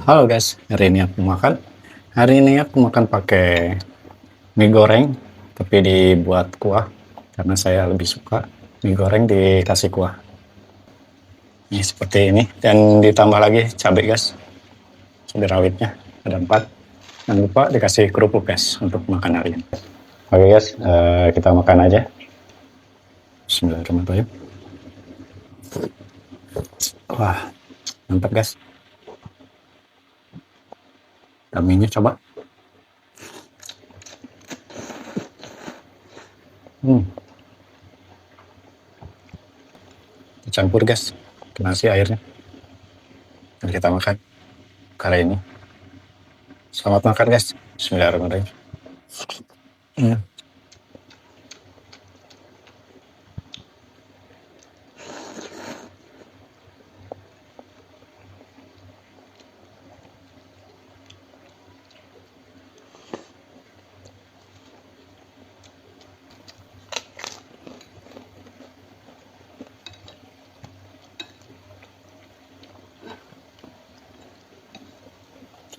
Halo guys, hari ini aku makan pakai mie goreng, tapi dibuat kuah karena saya lebih suka mie goreng dikasih kuah. Ini seperti ini dan ditambah lagi cabai guys, cabai rawitnya ada 4. Jangan lupa dikasih kerupuk guys untuk makan hari ini. Oke guys, kita makan aja. Bismillahirrahmanirrahim. Wah, mantap guys. Mie-nya coba. Dicampur guys ke nasi airnya. Dan kita makan kali ini. Selamat makan guys. Bismillahirrahmanirrahim.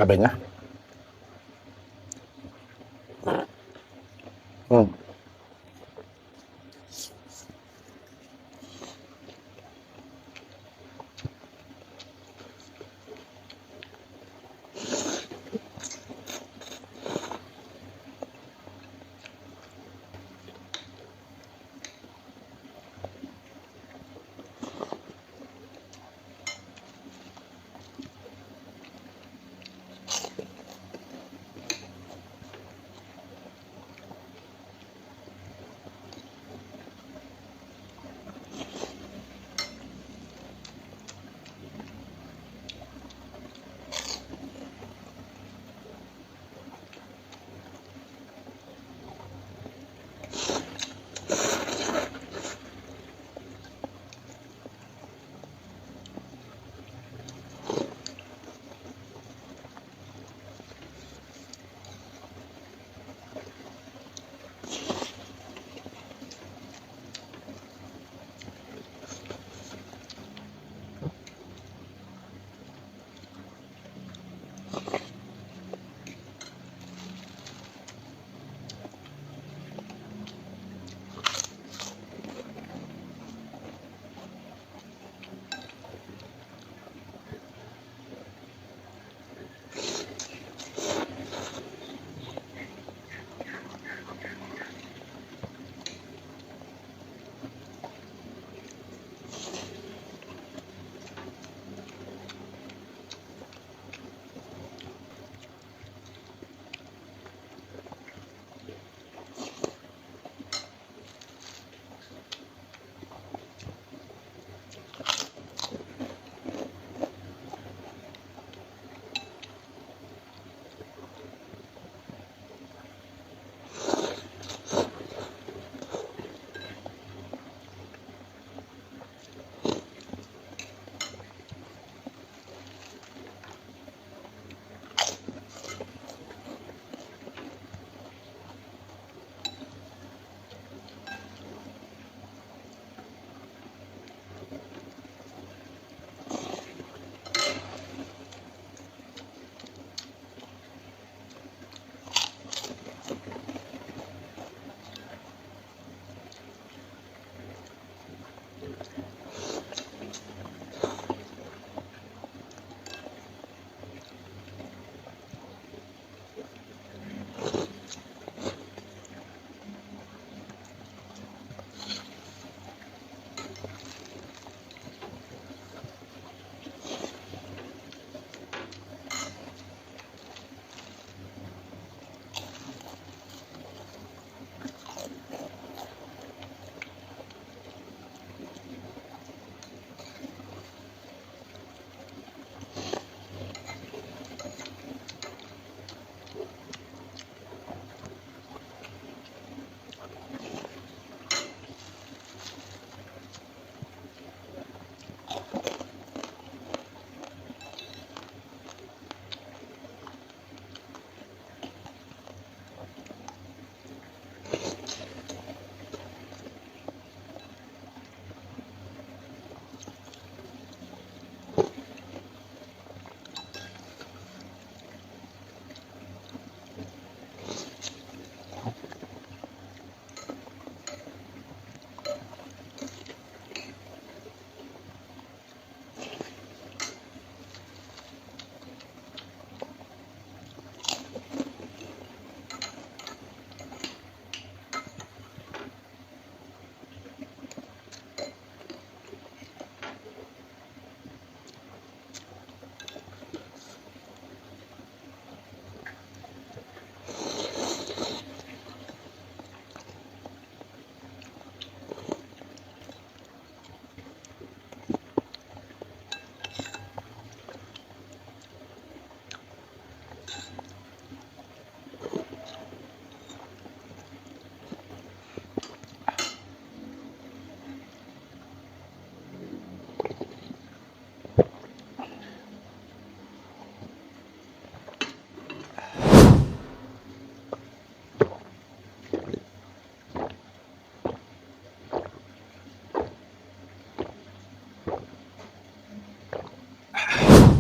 Cabenya.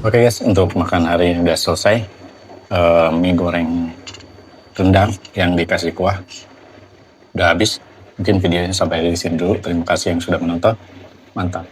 Oke guys, untuk makan hari ini udah selesai. Mie goreng rendang yang dikasih kuah udah habis. Mungkin videonya sampai di sini dulu. Terima kasih yang sudah menonton. Mantap.